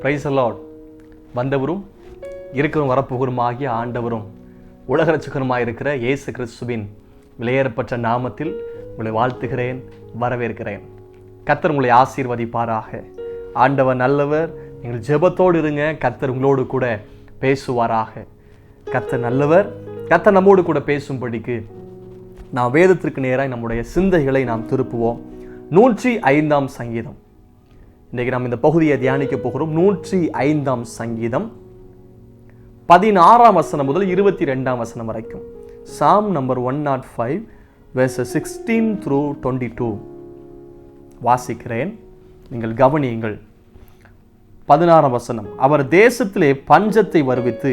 Price the Lord. வந்தவரும் இருக்கிறவரும் வரப்போகிறோம் ஆகிய ஆண்டவரும் உலக இரட்சகருமாய் இருக்கிற இயேசு கிறிஸ்துவின் விலையேறப்பட்ட நாமத்தில் உங்களை வாழ்த்துகிறேன், வரவேற்கிறேன். கர்த்தர் உங்களை ஆசீர்வதிப்பாராக. ஆண்டவர் நல்லவர். நீங்கள் ஜெபத்தோடு இருங்க. கர்த்தர் உங்களோடு கூட பேசுவாராக. கர்த்தர் நல்லவர். கர்த்தர் நம்மோடு கூட பேசும்படிக்கு நாம் வேதத்திற்கு நேராக நம்முடைய சிந்தைகளை நாம் திருப்புவோம். 105ஆம் சங்கீதம். இன்றைக்கு நாம் இந்த பகுதியை தியானிக்க போகிறோம். 105ஆம் சங்கீதம் 16ஆம் வசனம் முதல் 22ஆம் வசனம் வரைக்கும். சாம் நம்பர் 105 verses 16 through 22 வாசிக்கிறேன், நீங்கள் கவனியுங்கள். 16ஆம் வசனம். அவர் தேசத்திலே பஞ்சத்தை வருவித்து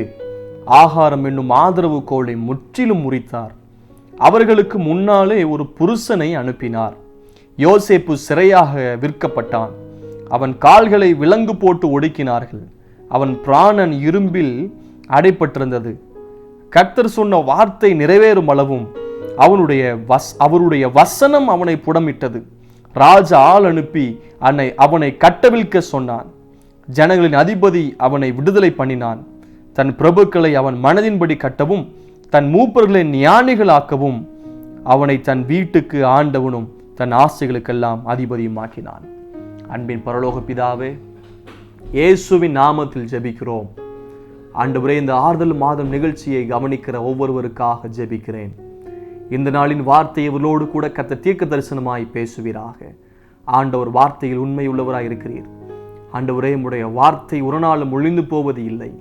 ஆகாரம் என்னும் ஆதரவு கோலை முற்றிலும் முறித்தார். அவர்களுக்கு முன்னாலே ஒரு புருஷனை அனுப்பினார். யோசேப்பு சிறையாக விற்கப்பட்டான். அவன் கால்களை விலங்கு போட்டு ஒடுக்கினார்கள். அவன் பிராணன் இரும்பில் அடைப்பட்டிருந்தது. கர்த்தர் சொன்ன வார்த்தை நிறைவேறும் அளவும் அவருடைய வசனம் அவனை புடமிட்டது. ராஜா ஆள் அனுப்பி அவனை கட்டவிழ்க்க சொன்னான். ஜனங்களின் அதிபதி அவனை விடுதலை பண்ணினான். தன் பிரபுக்களை அவன் மனதின்படி கட்டவும் தன் மூப்பர்களை ஞானிகளாக்கவும் அவனை தன் வீட்டுக்கு ஆண்டவனும் தன் ஆசைகளுக்கெல்லாம் அதிபதியும் ஆக்கினான். அன்பின் பரலோக பிதாவே, இயேசுவின் நாமத்தில் ஜெபிக்கிறோம். ஆண்டவரே, இந்த ஆறுதல் மாதம் நிகழ்ச்சியை கவனிக்கிற ஒவ்வொருவருக்காக ஜெபிக்கிறேன். இந்த நாளின் வார்த்தை இவர்களோடு கூட கர்த்தர் தீர்க்க தரிசனமாய் பேசுவீராக. ஆண்டவர் வார்த்தையில் உண்மை உள்ளவராய் இருக்கிறீர். ஆண்டவரே, உம்முடைய வார்த்தை ஒரு நாளும் ஒழிந்து போவது இல்லை.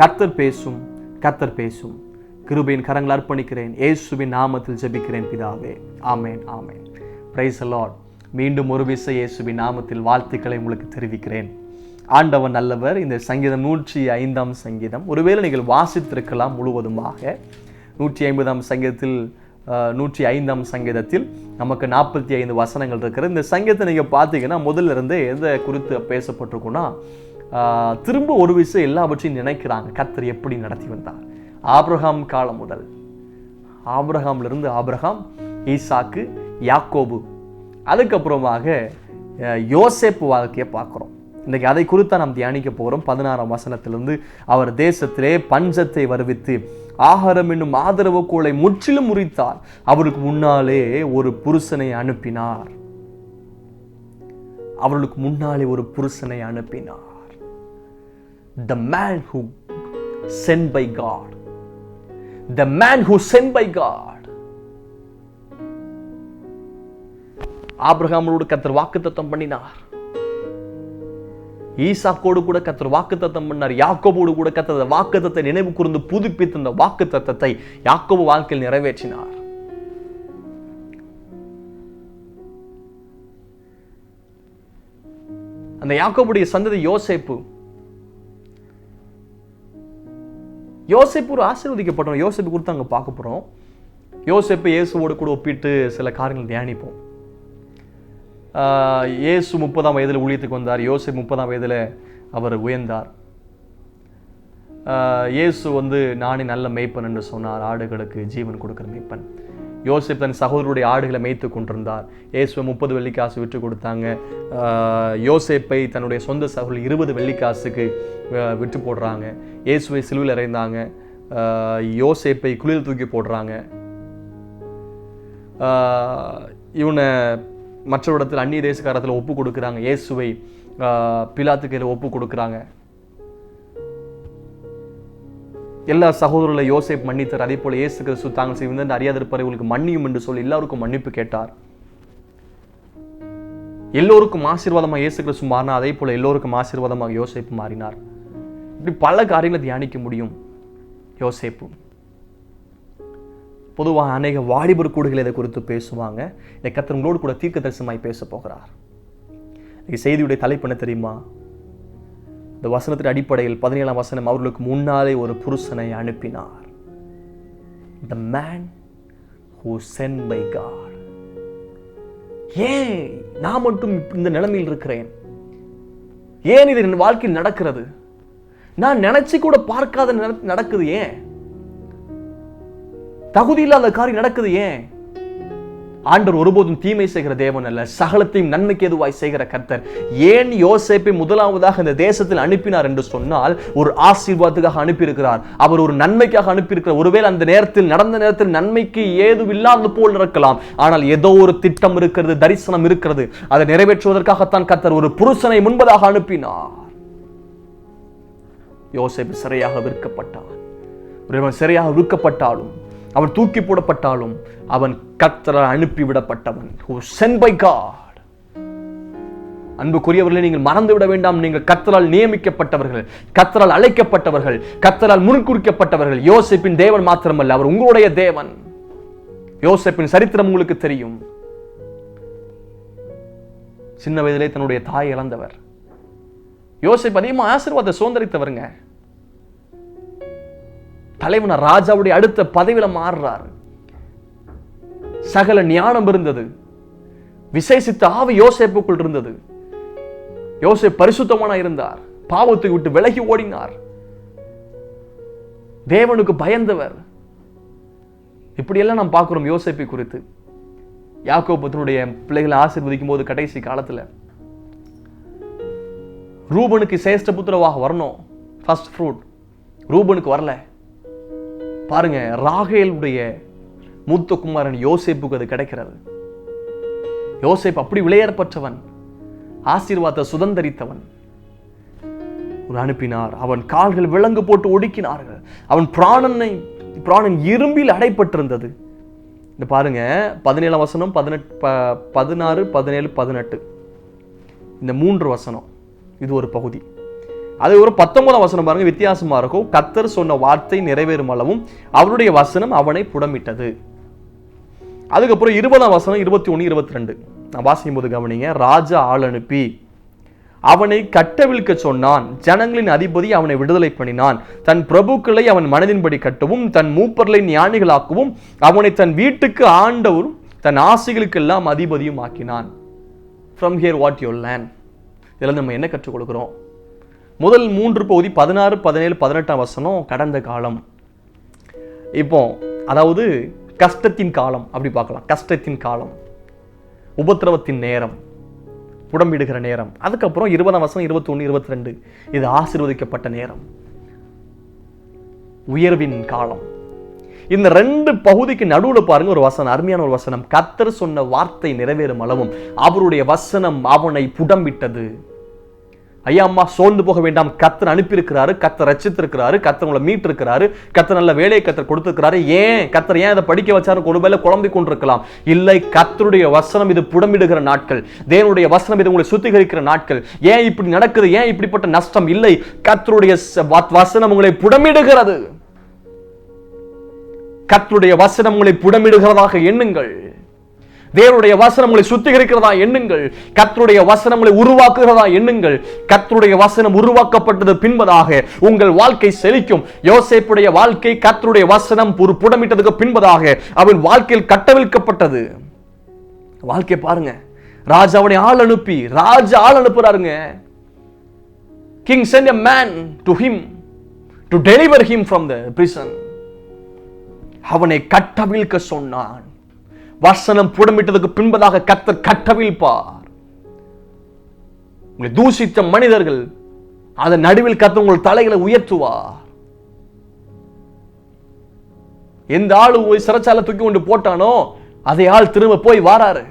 கர்த்தர் பேசும், கர்த்தர் பேசும். கிருபையின் கரங்கள் அர்ப்பணிக்கிறேன். இயேசுவின் நாமத்தில் ஜெபிக்கிறேன் பிதாவே. ஆமென், ஆமென். Praise the Lord. மீண்டும் ஒரு விசை இயேசுவின் நாமத்தில் வாழ்த்துக்களை உங்களுக்கு தெரிவிக்கிறேன். ஆண்டவர் நல்லவர். இந்த சங்கீதம் 105ஆம் சங்கீதம். ஒருவேளை நீங்கள் வாசித்திருக்கலாம் முழுவதுமாக. 150ஆம் சங்கீதத்தில் 105ஆம் சங்கீதத்தில் நமக்கு 45 வசனங்கள் இருக்கிறது. இந்த சங்கீதத்தை நீங்கள் பார்த்தீங்கன்னா முதல்ல இருந்தே எதை குறித்து பேசப்பட்டிருக்குன்னா, திரும்ப ஒரு விஷயம் எல்லாவற்றையும் நினைக்கிறாங்க. கர்த்தர் எப்படி நடத்தி வந்தார். ஆபிரகாம் காலம் முதல், ஆபிரகாமிலிருந்து ஆபிரகாம், ஈசாக்கு, யாக்கோபு, அதுக்கப்புறமாக யோசேப்பு வாழ்க்கையை பார்க்குறோம். இன்றைக்கி அதை குறித்தான் நாம் தியானிக்க போகிறோம். 16ஆம் வசனத்திலிருந்து, அவர் தேசத்திலே பஞ்சத்தை வருவித்து ஆகாரம் என்னும் ஆதரவு கோலை முற்றிலும் முறித்தார். அவருக்கு முன்னாலே ஒரு புருஷனை அனுப்பினார். அவர்களுக்கு முன்னாலே ஒரு புருஷனை அனுப்பினார். The man who sent by God. The man who sent by God. ஆபிரகாமோடு கர்த்தர் வாக்குத்தத்தம் பண்ணினார். ஈசாக்கோடு கூட கர்த்தர் வாக்குத்தத்தம் பண்ணார். யாக்கோபோடு கூட கர்த்தர் வாக்குத்தத்தை நினைவு கூர்ந்து புதுப்பித்த அந்த வாக்குத்தத்தத்தை யாக்கோபு வாழ்க்கையில் நிறைவேற்றினார். அந்த யாக்கோபுடைய சந்ததி யோசேப்பு. யோசேப்பு ஒரு ஆசீர்வதிக்கப்பட்டோம். யோசேப்பு குறித்து அங்க பார்க்க போறோம். யோசேப்பு இயேசுவோடு கூட ஒப்பிட்டு சில காரியங்கள் தியானிப்போம். இயேசு 30ஆம் வயதில் ஊழியத்துக்கு வந்தார். யோசேப்பு 30ஆம் வயதில் அவர் உயர்ந்தார். இயேசு நானே நல்ல மேய்ப்பன் என்று சொன்னார். ஆடுகளுக்கு ஜீவன் கொடுக்கிற மேய்ப்பன். யோசேப்பு தன் சகோதரருடைய ஆடுகளை மேய்த்து கொண்டிருந்தார். இயேசுவை 30 வெள்ளிக்காசு விற்று கொடுத்தாங்க. யோசேப்பை தன்னுடைய சொந்த சகோதரர் 20 வெள்ளிக்காசுக்கு விற்று போடுறாங்க. இயேசுவை சிலுவையில் அறைந்தாங்க. யோசேப்பை குளியல் தூக்கி போடுறாங்க. இவனை மற்றவரிடத்தில் அந்நிய தேசக்காரத்தில் ஒப்பு கொடுக்குறாங்க. இயேசுவை பிலாத்து கையில் ஒப்பு கொடுக்குறாங்க. எல்லா சகோதரர்களை யோசேப் மன்னித்தார். அதே போல இயேசு கிறிஸ்து தாங்கள் செய்வது அறியாதிருப்பார் இவங்களுக்கு மன்னியும் என்று சொல்லி எல்லாருக்கும் மன்னிப்பு கேட்டார். எல்லோருக்கும் ஆசீர்வாதமாக இயேசு கிறிஸ்து மாறினார். அதே போல எல்லோருக்கும் ஆசீர்வாதமாக யோசேப்பு மாறினார். இப்படி பல காரியங்களை தியானிக்க முடியும். யோசேப்பு பொதுவாக அநேக வாலிபர் கூடுகள் இதை குறித்து பேசுவாங்க. இந்த கர்த்தர் உங்களோடு கூட தீர்க்க தரிசனமாய் பேச போகிறார். செய்தியுடைய தலைப்பு என்ன தெரியுமா? இந்த வசனத்தின் அடிப்படையில் 17ஆம் வசனம், அவர்களுக்கு முன்னாலே ஒரு புருஷனை அனுப்பினார். The man who sent by God. ஏன் நான் மட்டும் இந்த நிலைமையில் இருக்கிறேன்? ஏன் இது என் வாழ்க்கையில் நடக்கிறது? நான் நினைச்சு கூட பார்க்காத நடக்குது. ஏன் தகுதி இல்லாத காரியம் நடக்குது? ஏன் ஆண்டவர் ஒருபோதும் தீமை செய்கிற தேவன் அல்ல, சகலத்தையும் நன்மைக்கு எதுவாய் செய்கிற கர்த்தர். ஏன் யோசேப்பை முதலாவதாக இந்த தேசத்தில் அனுப்பினார் என்று சொன்னால், ஒரு ஆசீர்வாதத்துக்காக அனுப்பியிருக்கிறார். அவர் ஒரு நன்மைக்காக அனுப்பியிருக்கிறார். ஒருவேளை அந்த நேரத்தில் நடந்த நேரத்தில் நன்மைக்கு ஏதும் இல்லாத போல் இருக்கலாம், ஆனால் ஏதோ ஒரு திட்டம் இருக்கிறது, தரிசனம் இருக்கிறது. அதை நிறைவேற்றுவதற்காகத்தான் கர்த்தர் ஒரு புருஷனை முன்பதாக அனுப்பினார். யோசேப்பு சிறையாக விற்கப்பட்டான். ஒருவன் சிறையாக விற்கப்பட்டாலும், அவன் தூக்கி போடப்பட்டாலும், அவன் கர்த்தரால் அனுப்பிவிடப்பட்டவன். Sent by God. அன்புக்குரியவர்களை நீங்கள் மறந்துவிட வேண்டாம். நீங்கள் கர்த்தரால் நியமிக்கப்பட்டவர்கள், கர்த்தரால் அழைக்கப்பட்டவர்கள், கர்த்தரால் முன்குறிக்கப்பட்டவர்கள். யோசேப்பின் தேவன் மாத்திரமல்ல, அவர் உங்களுடைய தேவன். யோசேப்பின் சரித்திரம் உங்களுக்கு தெரியும். சின்ன வயதிலே தன்னுடைய தாயை இழந்தவர். யோசேப்பு அதிகமாக ஆசீர்வாதத்தை சுதந்திரித்தவருங்க. தலைவன ராஜாவுடைய அடுத்த பதவியில மாறுறாரு. சகல ஞானம் இருந்தது, விசேஷித்த ஆவி யோசேப்புக்குள் இருந்தது. யோசேப்பு பரிசுத்தமான இருந்தார், பாவத்தை விட்டு விலகி ஓடினார், தேவனுக்கு பயந்தவர். இப்படியெல்லாம் நாம் பார்க்கிறோம் யோசேப்பை குறித்து. யாக்கோபு தன்னுடைய பிள்ளைகளை ஆசீர்வதிக்கும் போது கடைசி காலத்துல ரூபனுக்கு சேஷ்ட புத்திரவாக வரணும், ஃபர்ஸ்ட் ஃப்ரூட். ரூபனுக்கு வரல. பாருங்க, ராகேலுடைய மூத்த குமாரன் யோசேப்புக்கு அது கிடைக்கிறது. யோசேப்பு அப்படி விளையாடப்பட்டவன், ஆசீர்வாதத்தை சுதந்தரித்தவன். அனுப்பினார். அவன் கால்கள் விலங்கு போட்டு ஒடுக்கினார்கள். அவன் பிராணன் இரும்பில் அடைப்பட்டிருந்தது. இந்த பாருங்க 17 வசனம், 16, 17, 18 இந்த 3 வசனம், இது ஒரு பகுதி. அது ஒரு 19 வசனம் பாருங்க, வித்தியாசமா இருக்கும். கர்த்தர் சொன்ன வார்த்தை நிறைவேறும் அளவும் அவருடைய வசனம் அவனை புடமிட்டது. அதுக்கப்புறம் 20 வசனம், 21, 22 நான் வாசிக்கும் போது கவனிங்க. ராஜா ஆள் அனுப்பி அவனை கட்டவிழ்க்க சொன்னான். ஜனங்களின் அதிபதி அவனை விடுதலை பண்ணினான். தன் பிரபுக்களை அவன் மனதின்படி கட்டவும், தன் மூப்பர்களை ஞானிகளாக்கவும், அவனை தன் வீட்டுக்கு ஆண்டவரும் தன் ஆசைகளுக்கு எல்லாம் அதிபதியும் ஆக்கினான். From here what you learn. இதெல்லாம் நம்ம என்ன கற்றுக் கொடுக்கிறோம்? முதல் 3 பகுதி 16, 17, 18 வசனம் கடந்த காலம். இப்போ அதாவது கஷ்டத்தின் காலம் அப்படி பார்க்கலாம். கஷ்டத்தின் காலம், உபத்திரவத்தின் நேரம், புடம்பிடுகிற நேரம். அதுக்கப்புறம் 20 வசனம், 21, 22 இது ஆசீர்வதிக்கப்பட்ட நேரம், உயர்வின் காலம். இந்த 2 பகுதிக்கு நடுவில் பாருங்க ஒரு வசனம், அருமையான ஒரு வசனம். கர்த்தர் சொன்ன வார்த்தை நிறைவேறும் அளவும் அவருடைய வசனம் அவனை புடம்பிட்டது. ஐயா அம்மா சோர்ந்து போக வேண்டாம். கர்த்தர் அனுப்பியிருக்கிறாரு, கர்த்தர் ரட்சித்திருக்கிறாரு, கர்த்தர் உங்களை மீட்டிருக்கிறாரு, கர்த்தர் நல்ல வேலையை கர்த்தர் கொடுத்திருக்கிறாரு. கர்த்தர் ஏன் அதை படிக்க வச்சாரு? ஒருவேளை குழம்பி கொண்டிருக்கலாம். இல்லை, கர்த்தருடைய வசனம் இது புடமிடுகிற நாட்கள். தேவனுடைய வசனம் இது உங்களை சுத்திகரிக்கிற நாட்கள். ஏன் இப்படி நடக்குது? ஏன் இப்படிப்பட்ட நஷ்டம்? இல்லை, கர்த்தருடைய வசனம் உங்களை புடமிடுகிறது. கர்த்தருடைய வசனம் உங்களை புடமிடுகிறதாக எண்ணுங்கள். தேவனுடைய வசனம் உங்களை சுத்திகரிக்கிறதா எண்ணுங்கள். கர்த்தருடைய வசனம் உங்களை உருவாக்குகிறதா எண்ணுங்கள். கர்த்தருடைய வசனம் உருவாக்கப்பட்டது பின்பதாக உங்கள் வாழ்க்கை செழிக்கும். யோசேப்புடைய வாழ்க்கை கர்த்தருடைய வசனம் புடமிட்டதுக்கு பின்பதாக அவன் வாழ்க்கையில் கட்டவிழ்க்கப்பட்டது. வாழ்க்கை பாருங்க, ராஜாவுடைய ஆள் அனுப்பி, ராஜா ஆள் அனுப்புறாருங்க. King sent a man to him to deliver him from the prison. அவனை கட்டவிழ்க்க சொன்னான். வசனம் புடமிட்டதுக்கு பின்பதாக கர்த்தர் கட்டவிழ்ப்பார். உங்களை தூசித்த மனிதர்கள் அதன் நடுவில் கர்த்தர் உங்கள் தலைகளை உயர்த்துவார். எந்த ஆளு சிறைச்சாலை தூக்கி கொண்டு போட்டானோ அதே ஆள் திரும்ப போய் வாராரு.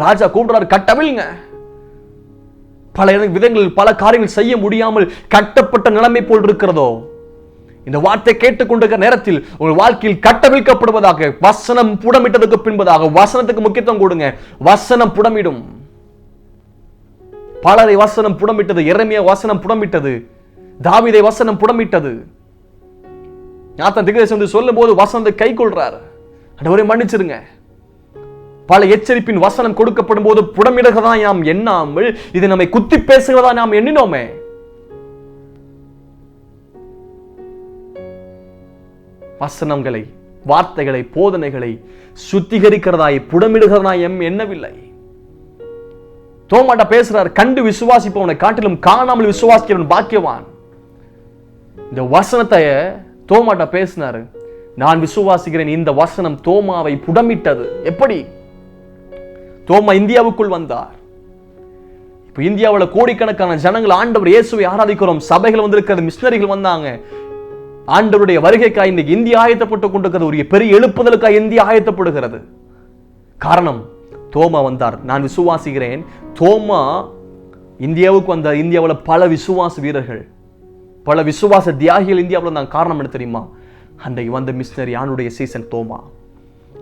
ராஜா கூப்பிடுறாரு, கட்டவிழ்ங்க. பல விதங்களில் பல காரியங்கள் செய்ய முடியாமல் கட்டப்பட்ட நிலைமை போல் இருக்கிறதோ, இந்த வார்த்தை கேட்டுக்கொண்டிருக்கிற நேரத்தில் உங்கள் வாழ்க்கையில் கட்டவிழ்க்கப்படுவதாக. வசனம் புடமிட்டதுக்கு பின்பதாக வசனத்துக்கு முக்கியத்துவம் கொடுங்க. வசனம் புடமிடும். பலரை வசனம் புடமிட்டது. எரேமியா வசனம் புடமிட்டது. தாவீதை வசனம் புடமிட்டது. நாத்தான் தீர்க்கதரிசி சொல்லும் போது வசனத்தை கை கொள்றார். ஆண்டவரே மன்னிச்சிருங்க. பல எச்சரிப்பின் வசனம் கொடுக்கப்படும் போது புடமிடுகிறதா நாம் எண்ணாமல் இதை நம்மை குத்தி பேசுகிறதா நாம் எண்ணினோமே. வசனங்களை, வார்த்தைகளை, போதனைகளை சுத்திகரிக்கிறதாய் புடமிடுகிறதாய் எண்ணவில்லை. தோமாட்ட பேசுறார், கண்டு விசுவாசிப்பவனை காட்டிலும் காணாமல் விசுவாசிக்கிறவன் பாக்கியவான். இந்த வசனத்தை தோமாட்ட பேசினாரு. நான் விசுவாசிக்கிறேன். இந்த வசனம் தோமாவை புடமிட்டது. எப்படி? தோமா இந்தியாவுக்குள் வந்தார். இப்ப இந்தியாவில் கோடிக்கணக்கான ஜனங்கள் ஆண்டவர் இயேசுவை ஆராதிக்கிறோம். சபைகள் வந்திருக்கிறது, மிஷனரிகள் வந்தாங்க. ஆண்டவருடைய வருகைக்காய் இன்னைக்கு இந்தியா ஆயத்தப்பட்டுக் கொண்டிருக்கிறது. ஒரு பெரிய எழுப்புதலுக்காய் இந்தியா ஆயத்தப்படுகிறது. காரணம், தோமா வந்தார். நான் விசுவாசிக்கிறேன், தோமா இந்தியாவுக்கு வந்தார். இந்தியாவில் பல விசுவாச வீரர்கள், பல விசுவாச தியாகிகள் இந்தியாவில் தான். காரணம் என்ன தெரியுமா? அன்றைக்கு வந்த மிஷனரி, ஆண்டுடைய சீசன் தோமா.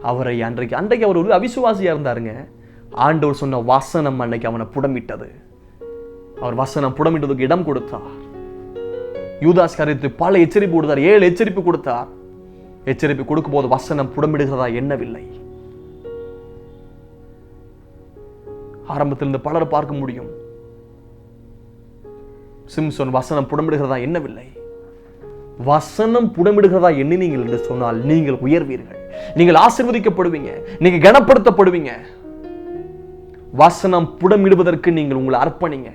அவரை அன்றைக்கு அவர் ஒரு அவிசுவாசியா இருந்தாருங்க. ஆண்டவர் சொன்ன வசனம் அன்னைக்கு அவனை புடமிட்டது. அவர் வசனம் புடமிட்டதுக்கு இடம் கொடுத்தார். யூதாஸ் காரியத்தை பல எச்சரிப்பு கொடுத்தார். 7 எச்சரிப்பு கொடுத்தார். எச்சரிப்பு கொடுக்கும் போது வசனம் புடமிடுகிறதா எண்ணவில்லை. ஆரம்பத்தில் இருந்து பலர் பார்க்க முடியும். சிம்சன் வசனம் புடமிடுகிறதா எண்ணவில்லை. வசனம் புடமிடுகிறதா எண்ணினீங்கள் என்று சொன்னால் நீங்கள் உயர்வீர்கள், நீங்கள் ஆசீர்வதிக்கப்படுவீங்க, நீங்க கனப்படுத்தப்படுவீங்க. வசனம் புடமிடுவதற்கு நீங்கள் உங்களை அர்ப்பணிங்க.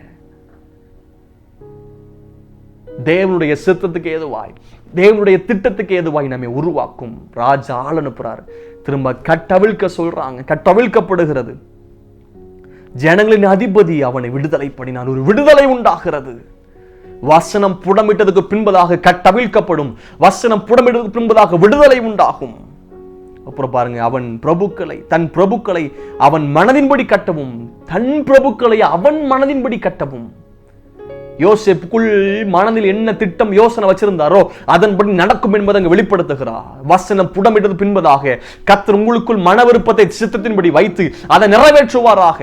தேவனுடைய சித்தத்துக்கு ஏதுவாய், தேவனுடைய திட்டத்துக்கு ஏதுவாய் நம்மை உருவாக்கும். ராஜா ஆள் அனுப்புறார். திரும்ப கட்டவிழ்க்க சொல்றாங்க. கட்டவிழ்க்கப்படுகிறது. ஜனங்களின் அதிபதி அவனை விடுதலை பண்ணினான். ஒரு விடுதலை உண்டாகிறது. வசனம் புடமிட்டதுக்கு பின்பதாக கட்டவிழ்க்கப்படும். வசனம் புடமிட்டதுக்கு பின்பதாக விடுதலை உண்டாகும். அப்புறம் பாருங்க, அவன் பிரபுக்களை, தன் பிரபுக்களை அவன் மனதின்படி கட்டவும், தன் பிரபுக்களை அவன் மனதின்படி கட்டவும். யோசேப்புக்குள் மனதில் என்ன திட்டம் யோசனை வச்சிருந்தாரோ அதன்படி நடக்கும் என்பதை அங்கு வெளிப்படுத்துகிறார். வசனம் புடமிட்டது பின்பதாக கர்த்தர் உங்களுக்குள் மன விருப்பத்தை சித்தத்தின்படி வைத்து அதை நிறைவேற்றுவாராக.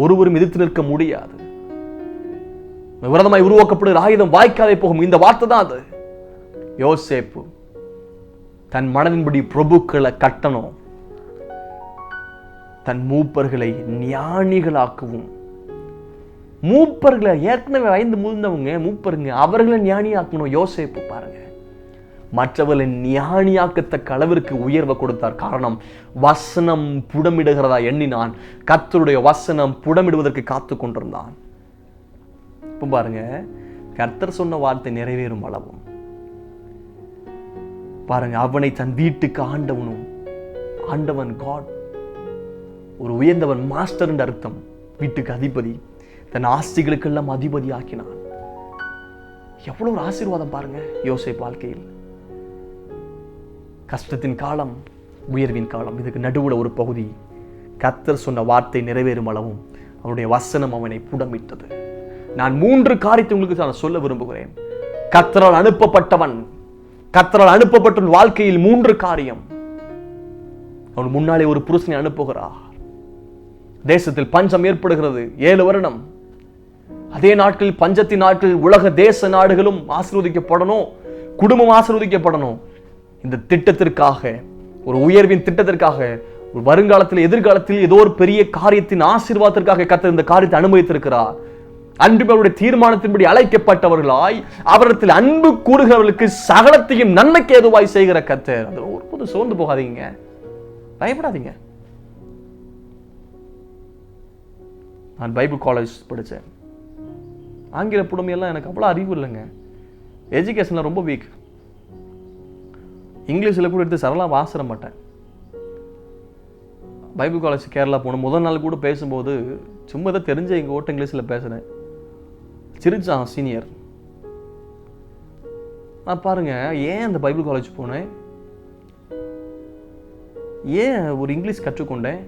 ஒருவரும் எதிர்த்து நிற்க முடியாது. விரதமாய் உருவாக்கப்படுகிற ஆயுதம் வாய்க்காதே போகும். இந்த வார்த்தை தான் அது. யோசேப்பு தன் மனதின்படி பிரபுக்களை கட்டணும், தன் மூப்பர்களை ஞானிகளாக்கவும். மூப்பர்களை ஏற்கனவே வயந்து முதிர்ந்தவங்க மூப்பருங்க, அவர்களை ஞானியாக்கணும். யோசேப்பு பாருங்க, மற்றவர்களை ஞானியாக்கத்தக்க அளவிற்கு உயர்வை கொடுத்தார். காரணம், வசனம் புடமிடுகிறதா எண்ணினான். கர்த்தருடைய வசனம் புடமிடுவதற்கு காத்து கொண்டிருந்தான். இப்ப பாருங்க, கர்த்தர் சொன்ன வார்த்தை நிறைவேறும் அளவும் பாருங்க, அவனை தன் வீட்டுக்கு ஆண்டவனும், ஆண்டவன் காட், ஒரு உயர்ந்தவன், மாஸ்டர் என்ற அர்த்தம். வீட்டுக்கு அதிபதி, தன் ஆஸ்திகளுக்கெல்லாம் அதிபதி ஆக்கினான். எவ்வளவு ஒரு ஆசீர்வாதம் பாருங்க யோசேப்பு வாழ்க்கையில். கஷ்டத்தின் காலம், உயர்வின் காலம், இதுக்கு நடுவுல ஒரு பகுதி. கர்த்தர் சொன்ன வார்த்தை நிறைவேறும் அளவும் அவருடைய வசனம் அவனை புடமிட்டது. நான் 3 காரியத்தை உங்களுக்கு நான் சொல்ல விரும்புகிறேன். கர்த்தரால் அனுப்பப்பட்டவன், கர்த்தரால் அனுப்பப்பட்ட வாழ்க்கையில் 3 காரியம். அவன் முன்னாலே ஒரு புருஷனை அனுப்புகிறார். தேசத்தில் பஞ்சம் ஏற்படுகிறது 7 வருடம். அதே நாட்களில், பஞ்சத்தின் நாட்களில் உலக தேச நாடுகளும் ஆசீர்வதிக்கப்படணும், குடும்பம் ஆசீர்வதிக்கப்படணும். இந்த திட்டத்திற்காக, ஒரு உயர்வின் திட்டத்திற்காக, ஒரு வருங்காலத்தில், எதிர்காலத்தில் ஏதோ ஒரு பெரிய காரியத்தின் ஆசீர்வாதத்திற்காக கர்த்தர் இந்த காரியத்தை அனுமதித்திருக்கிறார். அன்புடைய தீர்மானத்தின்படி அழைக்கப்பட்டவர்களாய் அவரிடத்தில் அன்பு கூறுகிறவர்களுக்கு சகலத்தையும் நன்மைக்கு ஏதுவாய் செய்கிற கர்த்தர். அது ஒருபோது சோர்ந்து போகாதீங்க, பயப்படாதீங்க. நான் பைபிள் காலேஜ் படித்தேன். ஆங்கில புலமையெல்லாம் எனக்கு அவ்வளோ அறிவு இல்லைங்க. எஜுகேஷனில் ரொம்ப வீக். இங்கிலீஷில் கூட எடுத்து சரளாக வாசிட மாட்டேன். பைபிள் காலேஜ் கேரளா போன முதல் நாள் கூட பேசும்போது சும்மா தான் தெரிஞ்ச எங்கள் ஓட்ட இங்கிலீஷில் பேசுனேன். சிரிச்சான் சீனியர். நான் பாருங்க, ஏன் அந்த பைபிள் காலேஜ் போனேன், ஏன் ஒரு இங்கிலீஷ் கற்றுக்கொண்டேன்.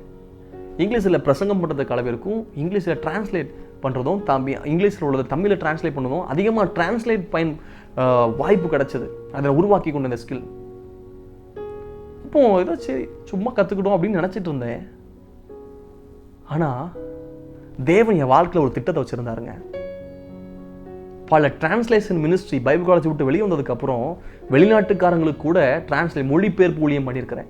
இங்கிலீஷில் பிரசங்கம் பண்ணுறதுக்கு அளவிற்கும், இங்கிலீஷில் டிரான்ஸ்லேட் பண்ணுறதும், இங்கிலீஷில் உள்ளதை தமிழில் டிரான்ஸ்லேட் பண்ணதும், அதிகமாக டிரான்ஸ்லேட் வாய்ப்பு கிடைச்சது. அதை உருவாக்கி கொண்ட இந்த ஸ்கில். இப்போ ஏதோ சரி சும்மா கற்றுக்கிட்டோம் அப்படின்னு நினச்சிட்டு இருந்தேன். ஆனால் தேவன் என் வாழ்க்கையில் ஒரு திட்டத்தை வச்சுருந்தாருங்க. பல டிரான்ஸ்லேஷன் மினிஸ்ட்ரி பைபிள் காலேஜ் விட்டு வெளியே வந்ததுக்கு அப்புறம் வெளிநாட்டுக்காரங்களுக்கு கூட டிரான்ஸ்லேட் மொழிபெயர்ப்பு ஊழியம் பண்ணியிருக்கிறேன்.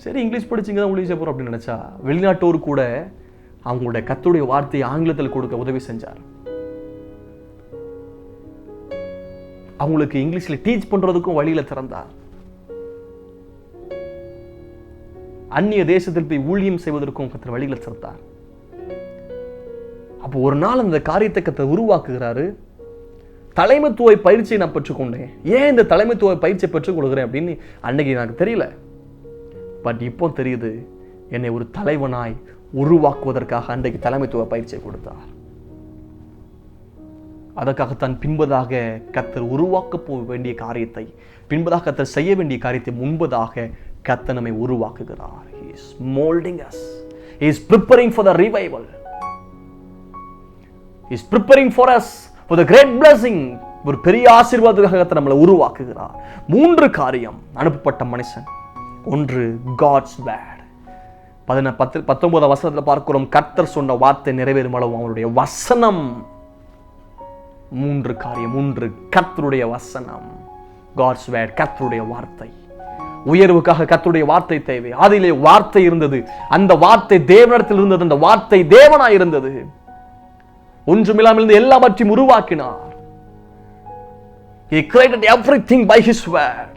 சரி, இங்கிலீஷ் படிச்சிங்க தான் ஊழியம் போகிறோம் அப்படின்னு நினச்சா, வெளிநாட்டோர் கூட அவங்களுடைய கர்த்தருடைய வார்த்தையை ஆங்கிலத்தில் கொடுக்க உதவி செஞ்சார். அவங்களுக்கு இங்கிலீஷில் டீச் பண்றதுக்கும் வழியில திறந்தார். அந்நிய தேசத்தில் போய் ஊழியம் செய்வதற்கும் கர்த்தர் வழியில திறந்தார். அப்போ ஒரு நாள் அந்த காரியத்தை கர்த்தர் உருவாக்குகிறாரு. தலைமைத்துவ பயிற்சியை நான் பெற்றுக்கொண்டேன். ஏன் இந்த தலைமைத்துவ பயிற்சியை பெற்றுக்கொள்கிறேன் அப்படின்னு அன்னைக்கு எனக்கு தெரியல. பட் இப்போ தெரியுது, என்னை ஒரு தலைவனாய் உருவாக்குவதற்காக அன்றைக்கு தலைமைத்துவ பயிற்சியை கொடுத்தார். அதற்காகத்தான் பின்பதாக கர்த்தர் உருவாக்க போக வேண்டிய காரியத்தை, பின்பதாக கர்த்தர் செய்ய வேண்டிய காரியத்தை முன்பதாக கர்த்தர் நம்மை உருவாக்குகிறார். He is molding us. He is preparing for the revival. He is preparing for us for the great blessing. ஒரு பெரிய ஆசீர்வாதத்துக்காக கர்த்தர் நம்மளை உருவாக்குகிறார். 3 காரியம் அனுப்பப்பட்ட மனுஷன். 1 God's word. 19 வசனத்தில் பார்க்கிறோம், கர்த்தர் சொன்ன வார்த்தை நிறைவேறும் அளவு அவருடைய வசனம். 3 காரியம். 1 கர்த்தருடைய வசனம், God's word, கர்த்தருடைய வார்த்தை. உயர்வுக்காக கர்த்தருடைய வார்த்தை தேவை. அதிலே வார்த்தை இருந்தது, அந்த வார்த்தை தேவனிடத்தில் இருந்தது, அந்த வார்த்தை தேவனாய் இருந்தது. ஒன்றுமில்லாமல் இருந்து எல்லாவற்றையும் உருவாக்கினார். He created everything by his word.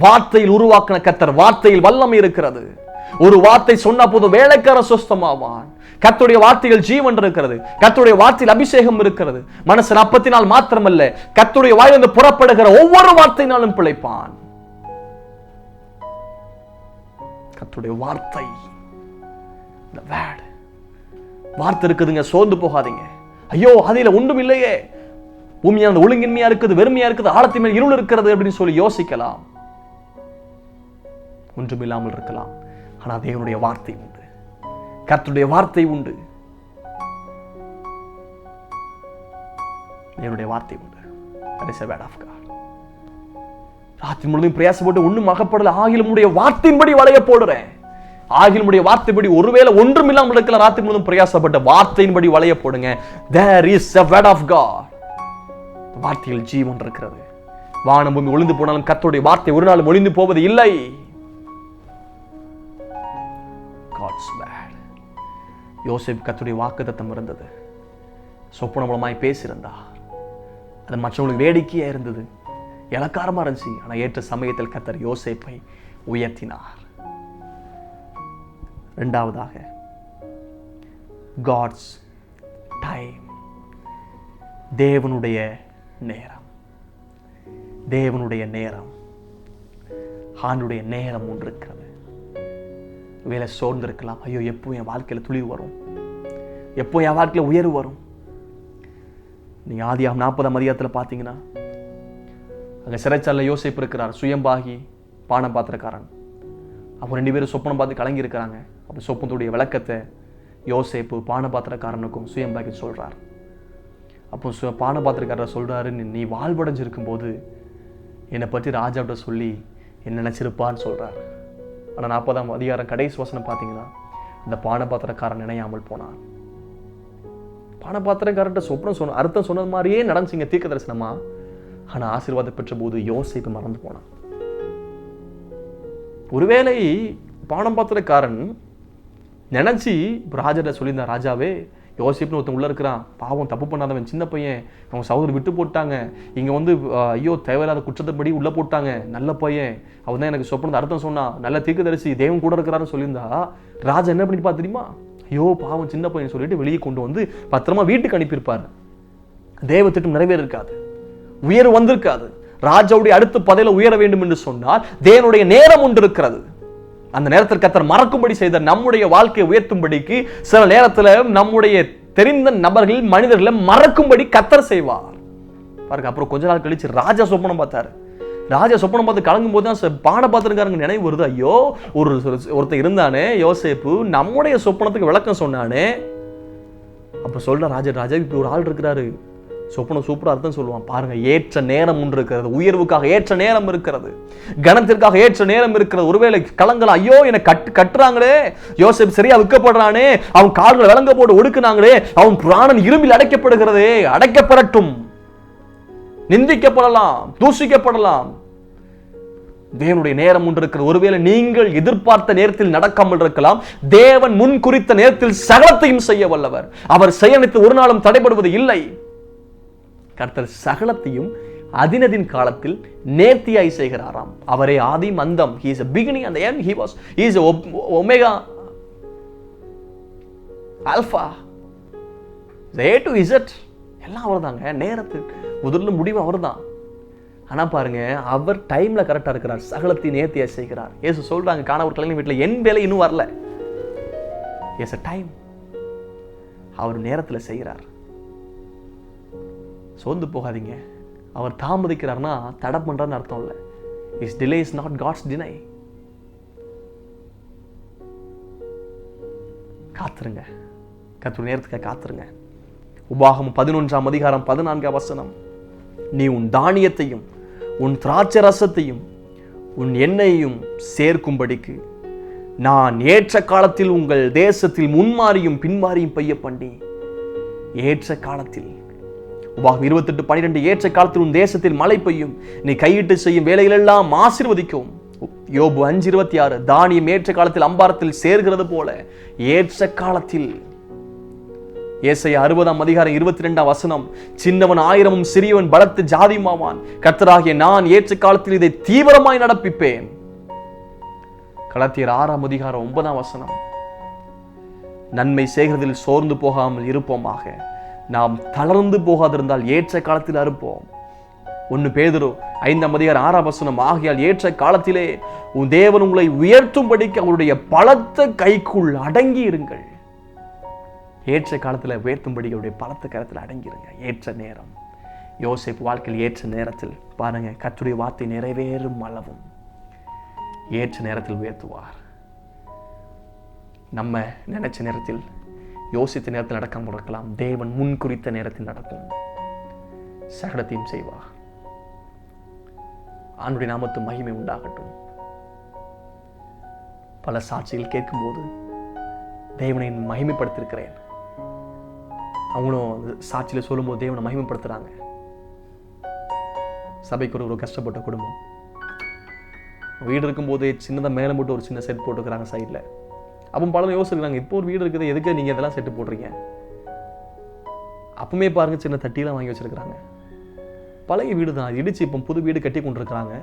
வார்த்தையில் உருவாக்கின கர்த்தர், வார்த்தையில் வல்லமை இருக்கிறது. ஒரு வார்த்தை சொன்ன போது வேலைக்காரன் சுஸ்தமாவான். கர்த்தருடைய வார்த்தைகள் ஜீவன் இருக்கிறது. கர்த்தருடைய வார்த்தையில் அபிஷேகம் இருக்கிறது. மனுஷன் அப்பத்தினால் மாத்திரமல்ல, கர்த்தருடைய வாயிலிருந்து புறப்படுகிற ஒவ்வொரு வார்த்தையினாலும் பிழைப்பான். கர்த்தருடைய வார்த்தை, வார்த்தை இருக்குதுங்க, சோர்ந்து போகாதீங்க. ஐயோ அதில ஒன்றும் இல்லையே, பூமியான ஒழுங்கின்மையா இருக்குது, வெறுமையா இருக்குது, ஆழத்தின் மேல் இருள் இருக்கிறது அப்படின்னு சொல்லி யோசிக்கலாம். ஒன்றும் இல்லாமல் இருக்கலாம். ஆனா தேவனுடைய வார்த்தை உண்டு, கர்த்தருடைய வார்த்தை உண்டு, தேவனுடைய வார்த்தை உண்டு. That is a word of God. ராத்திரி முழுவதும் பிரயாசப்பட்டு ஒண்ணும் அகப்படல, ஆகிலுடைய வார்த்தையின்படி வளைய போடுறேன். ஆகிலுடைய வார்த்தைப்படி ஒருவேளை ஒன்றும் இல்லாமல் இருக்கலாம், ராத்திரி முழுவதும் பிரயாசப்பட்ட வார்த்தையின்படி வளைய போடுங்க. There is a word of God. வார்த்தையில் ஜீவன் இருக்கிறது. வானம் பூமி ஒளிந்து போனாலும் கர்த்தருடைய வார்த்தை ஒரு நாள் ஒளிந்து போவது இல்லை. God's word. யோசேப்பு கர்த்தருடைய வாக்குத்தத்தம் இருந்தது, சொப்பன மூலமாய் பேசியிருந்தார். அது மற்றவங்களுக்கு வேடிக்கையா இருந்தது, இலக்காரமா இருந்துச்சு. ஆனா ஏற்ற சமயத்தில் கர்த்தர் யோசேப்பை உயர்த்தினார். இரண்டாவதாக God's time. தேவனுடைய நேரம். தேவனுடைய நேரம், ஆண்டுடைய நேரம் ஒன்று இருக்கிறது. வேலை சோர்ந்து இருக்கலாம். ஐயோ எப்போ என் வாழ்க்கையில துளிர் வரும், எப்போ என் வாழ்க்கையில உயர்வு வரும். நீங்க ஆதியாகமம் 40ஆம் அதிகாரத்தில் பார்த்தீங்கன்னா, அங்க சிறைச்சாலையில் யோசேப்பு இருக்கிறார், சுயம்பாகி பான பாத்திரக்காரன். அப்போ 2 பேரும் சொப்பனம் பார்த்து கலங்கி இருக்கிறாங்க. அப்போ சொப்பனத்துடைய விளக்கத்தை யோசேப்பு பான பாத்திரக்காரனுக்கும் சுயம்பாகி சொல்றார். அப்போ பான பாத்திரக்காரர் சொல்றாரு, நீ வாழ்வடைஞ்சிருக்கும் போது என்னை பற்றி ராஜாவிட்ட சொல்லி என்ன நினைச்சிருப்பான்னு சொல்றாரு. ஆனா 40ஆம் அதிகாரம் கடைசி வசனம் பார்த்தீங்கன்னா, அந்த பான பாத்திரக்காரன் நினையாமல் போனான். பான பாத்திரக்காரன் சொப்பனம் அர்த்தம் சொன்னது மாதிரியே நடந்துச்சுங்க, தீர்க்க தரிசனமா. ஆனா ஆசீர்வாதம் பெற்ற போது யோசேப்பு மறந்து போனான். ஒருவேளை பானம் பாத்திரக்காரன் நினைச்சு ராஜாட்ட சொல்லியிருந்தான், ராஜாவே யோசேப்புன்னு ஒருத்தன் உள்ள இருக்கிறான், பாவம் தப்பு பண்ணாதவன், சின்ன பையன், அவங்க சகோதரர் விட்டு போட்டாங்க, இங்க ஐயோ தேவையில்லாத குற்றத்தின்படி உள்ள போட்டாங்க, நல்ல பையன், அவன் தான் எனக்கு சொப்பனத்தை அர்த்தம் சொன்னா, நல்ல தீர்க்கதரிசி, தேவன் கூட இருக்கிறாருன்னு சொல்லியிருந்தா ராஜா என்ன பண்ணிருப்பா தெரியுமா? ஐயோ பாவம் சின்ன பையன் சொல்லிட்டு வெளியே கொண்டு வந்து பத்திரமா வீட்டுக்கு அனுப்பியிருப்பாரு. தேவ திட்டம் நிறைவேறிருக்காது, உயர்வு வந்திருக்காது. ராஜாவுடைய அடுத்த பதவியில உயர வேண்டும் என்று சொன்னால் தேவனுடைய நேரம் ஒன்று இருக்கிறது. அந்த நேரத்தில் கர்த்தர் மறக்கும்படி செய்த நம்முடைய வாழ்க்கையை உயர்த்தும்படிக்கு சில நேரத்தில் நம்முடைய தெரிந்த நபர்கள் மனிதர்களை மறக்கும்படி கர்த்தர் செய்வார் பாருங்க. அப்புறம் கொஞ்ச நாள் கழிச்சு ராஜா சொப்பனம் பார்த்தாரு. ராஜா சொப்பனம் பார்த்து கலங்கும் போது தான் பான பாத்திரக்காரங்க நினைவு வருது, ஐயோ ஒருத்தர் இருந்தானே யோசேப்பு, நம்முடைய சொப்பனத்துக்கு விளக்கம் சொன்னானே. அப்ப சொல்ற ராஜா இப்படி ஒரு ஆள் இருக்கிறாரு, சொப்பனம் சூப்பரா அர்த்தம் சொல்லுவான். பாருங்க, ஏற்ற நேரம் ஒன்று இருக்கிறது. உயர்வுக்காக ஏற்ற நேரம் இருக்கிறது, கணத்திற்காக ஏற்ற நேரம் இருக்கிறது. ஒருவேளை கலங்கலாம், ஐயோ என்னை கட்டுறாங்களே, யோசேப்பு சரியா விற்கப்படுறானே, அவன் கால்களை விளங்க போட்டு ஒடுக்குனாங்களே, அவன் பிராணன் இரும்பில் அடைக்கப்படுகிறதே, அடைக்கப்படட்டும், நிந்திக்கப்படலாம், தூஷிக்கப்படலாம். தேவனுடைய நேரம் ஒன்று இருக்கிறது. ஒருவேளை நீங்கள் எதிர்பார்த்த நேரத்தில் நடக்காமல் இருக்கலாம். தேவன் முன் குறித்த நேரத்தில் சகலத்தையும் செய்ய வல்லவர். அவர் செயலித்து ஒரு நாளும் தடைபடுவது இல்லை. கர்த்தர் சகலத்தையும் அதினதின் காலத்தில் நேர்த்தியாய் செய்கிறாராம். அவரே ஆதியும் அந்தம். He is a beginning and the end. He is Omega, Alpha, the A to Z. எல்லாம் அவர் தாங்க. நேரத்துக்கு முதல்ல முடிவு அவர் தான். ஆனா பாருங்க, அவர் டைம்ல கரெக்டா இருக்கிறார். சகலத்தின் நேர்த்தியா செய்கிறார். இயேசு சொல்றாங்க, காண ஒரு கலைஞர் வீட்டுல என் வேலை இன்னும் வரல. S time. அவர் நேரத்துல செய்கிறார். சோர்ந்து போகாதீங்க. அவர் தாமதிக்கிறார்னா தடை பண்றான்னு அர்த்தம் இல்லை. Is delay is not God's denial. காத்துருங்க, கர்த்தருடைய நேரத்துக்கு காத்துருங்க. உபாகமம் 11ஆம் அதிகாரம் 14ஆம் வசனம், நீ உன் தானியத்தையும் உன் திராட்சை ரசத்தையும் உன் எண்ணெயையும் சேர்க்கும்படிக்கு நான் ஏற்ற காலத்தில் உங்கள் தேசத்தில் முன்மாறியும் பின்மாறியும் பெய்ய பண்ணி. ஏற்ற காலத்தில், உபாகம் 28:12, ஏற்ற காலத்தில் உன் தேசத்தில் மழை பெய்யும், நீ கையிட்டு செய்யும் வேலைகளெல்லாம் ஆசீர்வதிக்கும். யோபு 5:26, தானியம் ஏற்ற காலத்தில் அம்பாரத்தில் சேர்கிறது போல ஏற்ற காலத்தில். ஏசாயா 60ஆம் அதிகாரம் 22ஆம் வசனம், சின்னவன் 1000 சிறியவன் பலத்த ஜாதியுமாவான், கர்த்தராகிய நான் ஏற்ற காலத்தில் இதை தீவிரமாய் நடப்பிப்பேன். கலாத்தியர் 6ஆம் அதிகாரம் 9ஆம் வசனம், நன்மை செய்கிறதில் சோர்ந்து போகாமல் இருப்போமாக, நாம் தளர்ந்து போகாதிருந்தால் ஏற்ற காலத்தில் அறுப்போம். 1 பேதுரு 5ஆம் அதிகாரம் 6ஆம் வசனம், ஆகையால் ஏற்ற காலத்திலே உன் தேவன் உங்களை உயர்த்தும்படிக்கு அவருடைய பலத்த கைக்குள் அடங்கி இருங்கள். ஏற்ற காலத்தில் உயர்த்தும்படி அவருடைய பலத்த கரத்தில் அடங்கிருங்க. ஏற்ற நேரம். யோசேப்பு வாழ்க்கையில் ஏற்ற நேரத்தில் பாருங்க, கர்த்தருடைய வார்த்தை நிறைவேறும் அளவும் ஏற்ற நேரத்தில் உயர்த்துவார். நம்ம நினைச்ச நேரத்தில், யோசித்த நேரத்தில் நடக்காம இருக்கலாம். தேவன் முன் குறித்த நேரத்தில் நடக்கும். சகலத்தையும் செய்வார். ஆண்டுடைய நாமத்து மகிமை உண்டாகட்டும். பல சாட்சிகள் கேட்கும்போது தேவனை மகிமைப்படுத்திருக்கிறேன். அவங்களும் சாட்சியில சொல்லும்போது தேவனை மகிமைப்படுத்துறாங்க. சபைக்கு ஒரு கஷ்டப்பட்ட குடும்பம், வீடு இருக்கும்போது சின்னதாக மேலே போட்டு ஒரு சின்ன செட் போட்டுக்கிறாங்க சைடில். அப்போ பலரும் யோசிக்கிறாங்க, இப்போ ஒரு வீடு இருக்குது, எதுக்கு நீங்கள் இதெல்லாம் செட்டு போடுறீங்க? அப்பவுமே பாருங்க, சின்ன தட்டியெல்லாம் வாங்கி வச்சிருக்கிறாங்க. பழைய வீடு தான், இடிச்சு இப்போ புது வீடு கட்டி கொண்டிருக்கிறாங்க.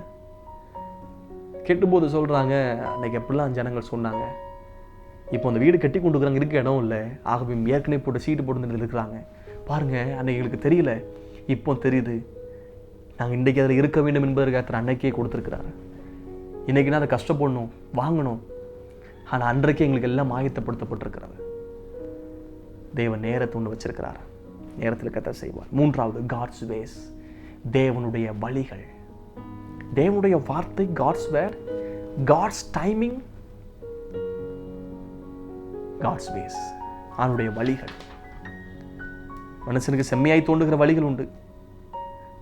கெட்டும்போது சொல்றாங்க, அன்னைக்கு எப்படிலாம் ஜனங்கள் சொன்னாங்க, இப்போ அந்த வீடு கட்டி கொண்டு இருக்கிறாங்க, இருக்க இடம் இல்லை, ஆகவே ஏற்கனவே போட்டு சீட்டு போட்டு இருக்கிறாங்க. பாருங்க, அன்னைக்கு எங்களுக்கு தெரியல, இப்போ தெரியுது. நாங்கள் இன்றைக்கு அதில் இருக்க வேண்டும் என்பதற்காக அன்னைக்கே கொடுத்துருக்கிறாரு. இன்னைக்குன்னா அதை கஷ்டப்படணும், வாங்கணும். ஆனால் அன்றைக்கே எங்களுக்கு எல்லாம் ஆயத்தப்படுத்தப்பட்டிருக்கிறது. தேவன் நேரத்தை ஒன்று வச்சிருக்கிறார். நேரத்தில் கத்த செய்வார். 3வது, காட்ஸ் வேஸ். தேவனுடைய வழிகள். தேவனுடைய வார்த்தை, காட்ஸ் வேர், காட்ஸ் டைமிங், காட்ஸ் வேஸ். அவனுடைய வழிகள். மனுஷனுக்கு செம்மையாய் தோன்றுகிற வழிகள் உண்டு,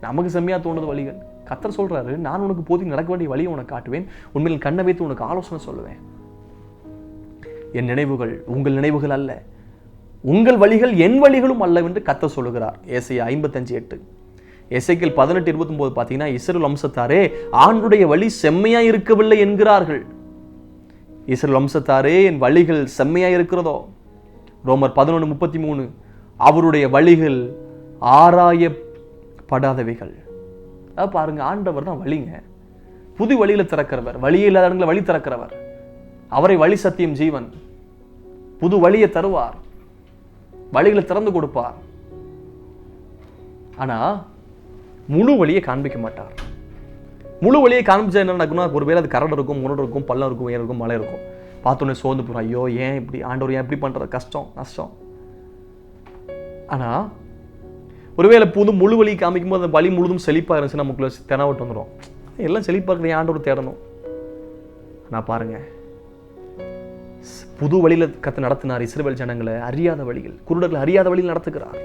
நமக்கு செம்மையா தோன்றுற வழிகள். கர்த்தர் சொல்றாரு, நான் உனக்கு போதி நடக்க வேண்டிய வழியை உனக்கு காட்டுவேன், உண்மையில் கண்ணை வைத்து உனக்கு ஆலோசனை சொல்லுவேன். என் நினைவுகள் உங்கள் நினைவுகள் அல்ல, உங்கள் வழிகள் என் வழிகளும் அல்ல என்று கர்த்தர் சொல்லுகிறார். ஏசாயா 55:8. எசேக்கியேல் 18:29 பார்த்தீங்கன்னா, இஸ்ரவேல் வம்சத்தாரே ஆண்டுடைய வழி செம்மையா இருக்கவில்லை என்கிறார்கள். இஸ்ரவேல் வம்சத்தாரே, என் வழிகள் செம்மையா இருக்கிறதோ? ரோமர் 11:33, அவருடைய வழிகள் ஆராயப்படாதவைகள். அதாவது பாருங்க, ஆண்டவர் தான் வழிங்க. புது வழியில திறக்கிறவர், வழியே இல்லாத இடங்களை வழி திறக்கிறவர். அவரை வழி, சத்தியம், ஜீவன். புது வழியை தருவார், வழிகளை திறந்து கொடுப்பார். ஆனா முழு வழியை காண்பிக்க மாட்டார். முழு வழியை காண்பிச்சா என்ன நடக்கும்னா, ஒருவேளை அது கரடு இருக்கும், முரடு இருக்கும், பள்ளம் இருக்கும், உயரம் இருக்கும், மலை இருக்கும். பார்த்தோன்னே சோர்ந்து போறோம், ஐயோ ஏன் இப்படி ஆண்டவர், ஏன் இப்படி பண்றது, கஷ்டம் நஷ்டம். ஆனா ஒருவேளை முழு வழி காமிக்கும் போது அந்த வழி முழுதும் செழிப்பா இருந்துச்சு, நமக்குள்ள தெனாவட்டு வந்துடும். எல்லாம் செழிப்பா இருக்கிற ஆண்டவர் தேடணும். ஆனா பாருங்க, புது வழியில கத்து நடத்தினார் இஸ்ரவேல் ஜனங்களை. அறியாத வழிகள், குருடர்கள் அறியாத வழியில் நடத்துகிறார்.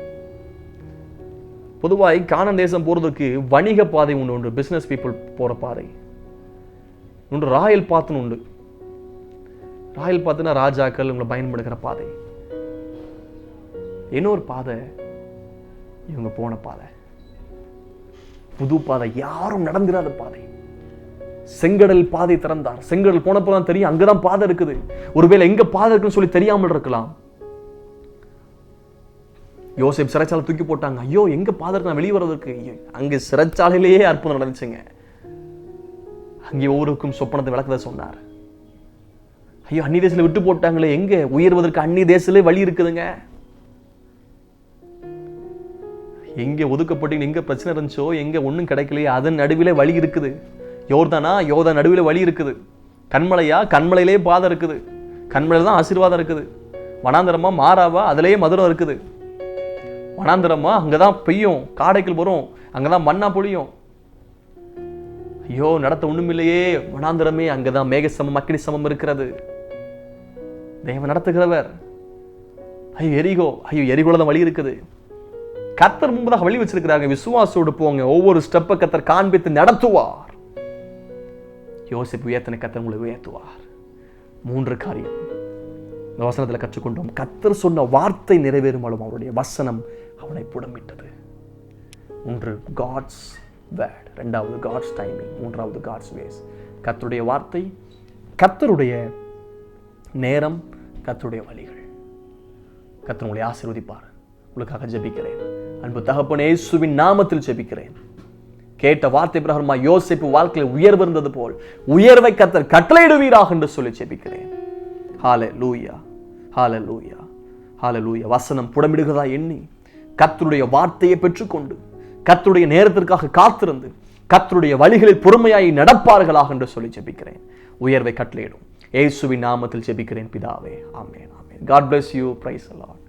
பொதுவாக கானான் தேசம் போறதுக்கு வணிக பாதை உண்டு, பிசினஸ் பீப்புள் போற பாதை உண்டு, ராயல் பாத்துன்னு உண்டு. ராயல் பாத்துனா ராஜாக்கள் உங்களை பயன்படுகிற பாதை. இன்னொரு பாதை இவங்க போன பாதை, புது பாதை, யாரும் நடந்திராத பாதை. செங்கடல் பாதை திறந்தார். செங்கடல் போனப்பதான் தெரியும் அங்கதான் பாதை இருக்குது. ஒருவேளை எங்க பாதை இருக்குன்னு சொல்லி தெரியாமல் இருக்கலாம். யோசேப் சிறைச்சாலை தூக்கி போட்டாங்க. ஐயோ எங்க பாதை இருக்கு, நான் வெளியே வர்றதுக்கு. அங்க சிறைச்சாலையிலேயே அற்புதம் நடந்துச்சுங்க. அங்கே ஒவ்வொருக்கும் சொப்பனத்தை விளக்கத சொன்னார். ஐயோ அந்நிய தேசத்துல விட்டு போட்டாங்களே, எங்க உயர்வதற்கு அந்நிய தேசத்திலே வழி இருக்குதுங்க. எங்கே ஒதுக்கப்பட்டீங்க, எங்கே பிரச்சனை இருந்துச்சோ, எங்கே ஒன்றும் கிடைக்கலையே, அதன் நடுவிலே வழி இருக்குது. யோர்தானா, யோர்தான் நடுவில் வழி இருக்குது. கண்மலையா, கண்மலையிலே பாதை இருக்குது. கண்மலையில் தான் ஆசீர்வாதம் இருக்குது. வனாந்தரமா, மாறாவா, அதிலேயே மதுரம் இருக்குது. வனாந்தரமா அங்கே தான் பெய்யும், காடைகள் வரும், அங்கே தான் மண்ணா பொழியும். ஐயோ நடத்த ஒண்ணும் இல்லையே, வனாந்தரமே, அங்கதான் மேக சமம் அக்கினி சமம் இருக்கிறது. தேவன் நடத்துகிறவர். ஐயோ எரிகோ, ஐயோ எரிகோல தான் வழி இருக்குது. கர்த்தர் முன்பதாக வழி வச்சிருக்கிறாங்க. விசுவாசோடு போங்க. ஒவ்வொரு ஸ்டெப்பை கர்த்தர் காண்பித்து நடத்துவார். யோசிப்பு உயர்த்தின கர்த்தர் உங்களை உயர்த்துவார். 3 காரியம் இந்த வசனத்தில் கற்றுக்கொண்டோம். கர்த்தர் சொன்ன வார்த்தை நிறைவேறும் அவருடைய வசனம் அவனை புடமிட்டது. 1 காட்ஸ் வேர்ட், 2வது காட்ஸ் டைமிங், 3வது காட்ஸ் வேஸ். கர்த்தருடைய வார்த்தை, கர்த்தருடைய நேரம், கர்த்தருடைய வழிகள். கர்த்தர் உங்களை ஆசீர்வதிப்பார். உங்களுக்காக ஜெபிக்கிறேன். அன்பு தகப்பனே, இயேசுவின் நாமத்தில் ஜெபிக்கிறேன். கேட்ட வார்த்தை பிரகாரமா யோசேப்பு வாழ்க்கையில் உயர்வு இருந்தது போல் உயர்வை கர்த்தர் கட்டளையிடுவீராக என்று சொல்லி ஜெபிக்கிறேன். ஹல்லேலூயா, ஹல்லேலூயா, ஹல்லேலூயா. வசனம் புடமிடுகிறதா எண்ணி கர்த்தருடைய வார்த்தையை பெற்றுக்கொண்டு கர்த்தருடைய நேரத்திற்காக காத்திருந்து கர்த்தருடைய வழிகளில் பொறுமையாய் நடப்பார்களாக என்று சொல்லி ஜெபிக்கிறேன். உயர்வை கட்டளையிடும் இயேசுவின் நாமத்தில் ஜெபிக்கிறேன் பிதாவே. ஆமென், ஆமென். God bless you. Praise the Lord.